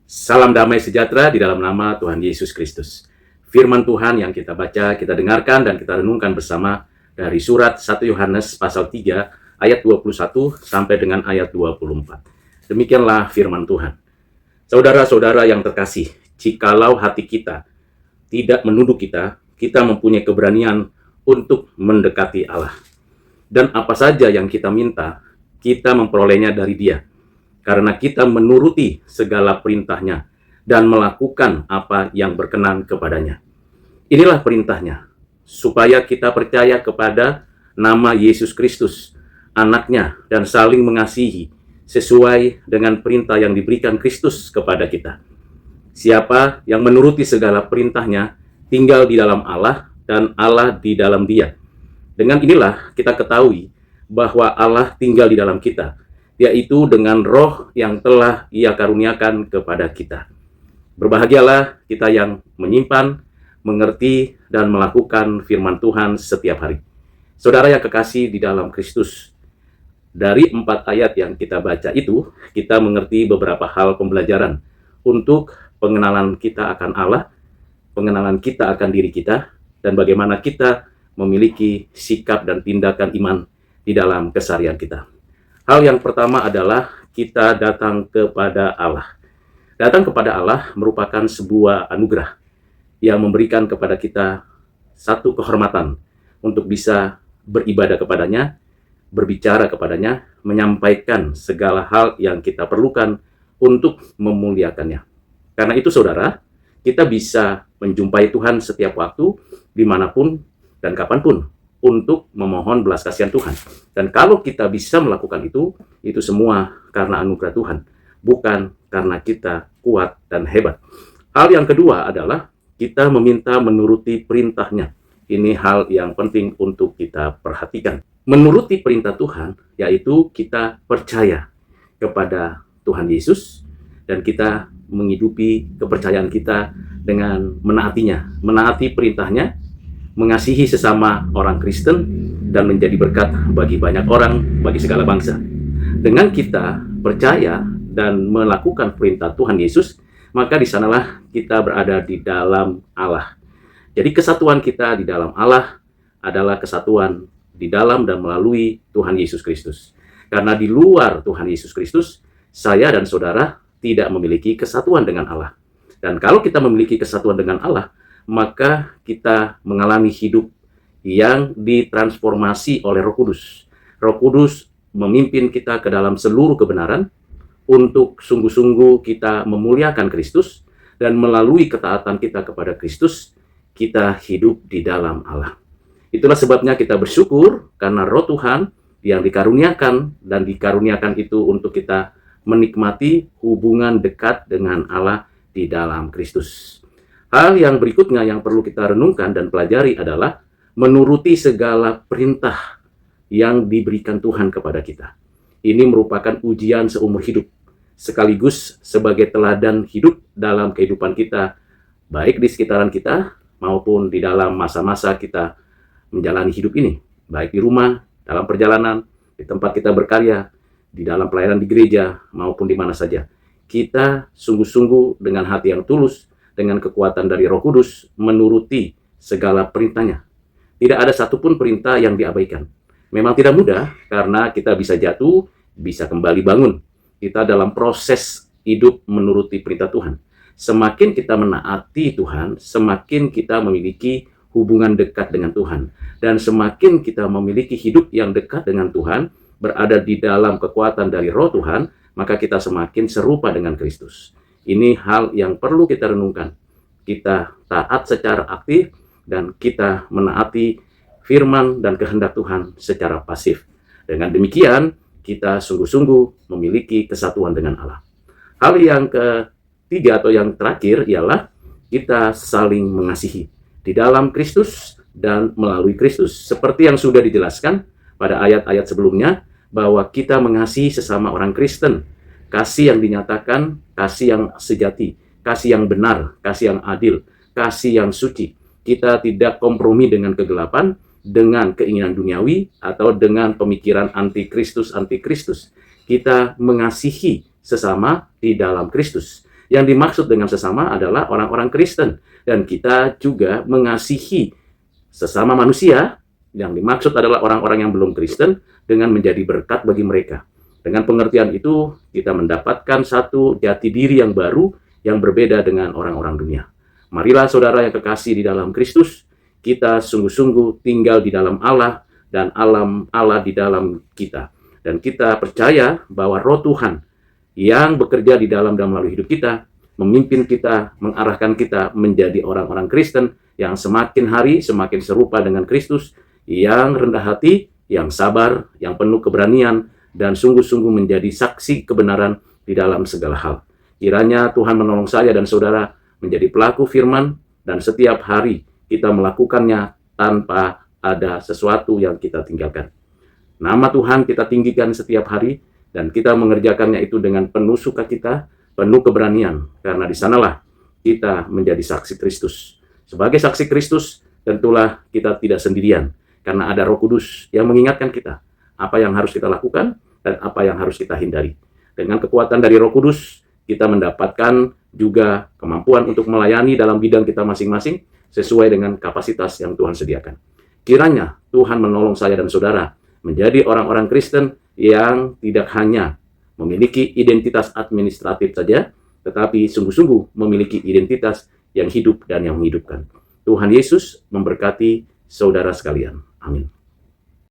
Salam damai sejahtera di dalam nama Tuhan Yesus Kristus. Firman Tuhan yang kita baca, kita dengarkan, dan kita renungkan bersama dari surat 1 Yohanes pasal 3 ayat 21 sampai dengan ayat 24. Demikianlah firman Tuhan. Saudara-saudara yang terkasih, jikalau hati kita tidak menunduk kita mempunyai keberanian untuk mendekati Allah. Dan apa saja yang kita minta, kita memperolehnya dari Dia. Karena kita menuruti segala perintahnya dan melakukan apa yang berkenan kepadanya. Inilah perintahnya, supaya kita percaya kepada nama Yesus Kristus, anaknya, dan saling mengasihi sesuai dengan perintah yang diberikan Kristus kepada kita. Siapa yang menuruti segala perintahnya tinggal di dalam Allah dan Allah di dalam Dia. Dengan inilah kita ketahui bahwa Allah tinggal di dalam kita, yaitu dengan roh yang telah Ia karuniakan kepada kita. Berbahagialah kita yang menyimpan, mengerti, dan melakukan firman Tuhan setiap hari. Saudara yang kekasih di dalam Kristus, dari 4 ayat yang kita baca itu, kita mengerti beberapa hal pembelajaran untuk pengenalan kita akan Allah, pengenalan kita akan diri kita, dan bagaimana kita memiliki sikap dan tindakan iman di dalam keseharian kita. Hal yang pertama adalah kita datang kepada Allah. Datang kepada Allah merupakan sebuah anugerah yang memberikan kepada kita satu kehormatan untuk bisa beribadah kepadanya, berbicara kepadanya, menyampaikan segala hal yang kita perlukan untuk memuliakannya. Karena itu saudara, kita bisa menjumpai Tuhan setiap waktu, dimanapun dan kapanpun, untuk memohon belas kasihan Tuhan. Dan kalau kita bisa melakukan itu semua karena anugerah Tuhan, bukan karena kita kuat dan hebat. Hal yang kedua adalah kita meminta menuruti perintahnya. Ini hal yang penting untuk kita perhatikan. Menuruti perintah Tuhan, yaitu kita percaya kepada Tuhan Yesus, dan kita menghidupi kepercayaan kita dengan menaatinya, menaati perintahnya, mengasihi sesama orang Kristen, dan menjadi berkat bagi banyak orang, bagi segala bangsa. Dengan kita percaya dan melakukan perintah Tuhan Yesus, maka di sanalah kita berada di dalam Allah. Jadi kesatuan kita di dalam Allah adalah kesatuan di dalam dan melalui Tuhan Yesus Kristus. Karena di luar Tuhan Yesus Kristus, saya dan saudara tidak memiliki kesatuan dengan Allah. Dan kalau kita memiliki kesatuan dengan Allah, maka kita mengalami hidup yang ditransformasi oleh Roh Kudus. Roh Kudus memimpin kita ke dalam seluruh kebenaran untuk sungguh-sungguh kita memuliakan Kristus, dan melalui ketaatan kita kepada Kristus, kita hidup di dalam Allah. Itulah sebabnya kita bersyukur karena Roh Tuhan yang dikaruniakan, dan dikaruniakan itu untuk kita menikmati hubungan dekat dengan Allah di dalam Kristus. Hal yang berikutnya yang perlu kita renungkan dan pelajari adalah menuruti segala perintah yang diberikan Tuhan kepada kita. Ini merupakan ujian seumur hidup, sekaligus sebagai teladan hidup dalam kehidupan kita, baik di sekitaran kita maupun di dalam masa-masa kita menjalani hidup ini, baik di rumah, dalam perjalanan, di tempat kita berkarya, di dalam pelayanan di gereja, maupun di mana saja. Kita sungguh-sungguh dengan hati yang tulus, dengan kekuatan dari Roh Kudus, menuruti segala perintahnya. Tidak ada satupun perintah yang diabaikan. Memang tidak mudah, karena kita bisa jatuh, bisa kembali bangun. Kita dalam proses hidup menuruti perintah Tuhan. Semakin kita menaati Tuhan, semakin kita memiliki hubungan dekat dengan Tuhan. Dan semakin kita memiliki hidup yang dekat dengan Tuhan, berada di dalam kekuatan dari Roh Tuhan, maka kita semakin serupa dengan Kristus. Ini hal yang perlu kita renungkan. Kita taat secara aktif, dan kita menaati firman dan kehendak Tuhan secara pasif. Dengan demikian, kita sungguh-sungguh memiliki kesatuan dengan Allah. Hal yang ketiga atau yang terakhir ialah kita saling mengasihi di dalam Kristus dan melalui Kristus. Seperti yang sudah dijelaskan pada ayat-ayat sebelumnya, bahwa kita mengasihi sesama orang Kristen. Kasih yang dinyatakan, kasih yang sejati, kasih yang benar, kasih yang adil, kasih yang suci. Kita tidak kompromi dengan kegelapan, dengan keinginan duniawi, atau dengan pemikiran anti-Kristus. Kita mengasihi sesama di dalam Kristus. Yang dimaksud dengan sesama adalah orang-orang Kristen. Dan kita juga mengasihi sesama manusia. Yang dimaksud adalah orang-orang yang belum Kristen dengan menjadi berkat bagi mereka. Dengan pengertian itu, kita mendapatkan satu jati diri yang baru yang berbeda dengan orang-orang dunia. Marilah saudara yang kekasih di dalam Kristus, kita sungguh-sungguh tinggal di dalam Allah dan Allah di dalam kita. Dan kita percaya bahwa Roh Tuhan yang bekerja di dalam dan melalui hidup kita, memimpin kita, mengarahkan kita menjadi orang-orang Kristen yang semakin hari semakin serupa dengan Kristus, yang rendah hati, yang sabar, yang penuh keberanian, dan sungguh-sungguh menjadi saksi kebenaran di dalam segala hal. Kiranya Tuhan menolong saya dan saudara menjadi pelaku firman, dan setiap hari kita melakukannya tanpa ada sesuatu yang kita tinggalkan. Nama Tuhan kita tinggikan setiap hari, dan kita mengerjakannya itu dengan penuh sukacita, penuh keberanian, karena di sanalah kita menjadi saksi Kristus. Sebagai saksi Kristus, tentulah kita tidak sendirian, karena ada Roh Kudus yang mengingatkan kita apa yang harus kita lakukan dan apa yang harus kita hindari. Dengan kekuatan dari Roh Kudus, kita mendapatkan juga kemampuan untuk melayani dalam bidang kita masing-masing sesuai dengan kapasitas yang Tuhan sediakan. Kiranya Tuhan menolong saya dan saudara menjadi orang-orang Kristen yang tidak hanya memiliki identitas administratif saja, tetapi sungguh-sungguh memiliki identitas yang hidup dan yang menghidupkan. Tuhan Yesus memberkati saudara sekalian. Amin.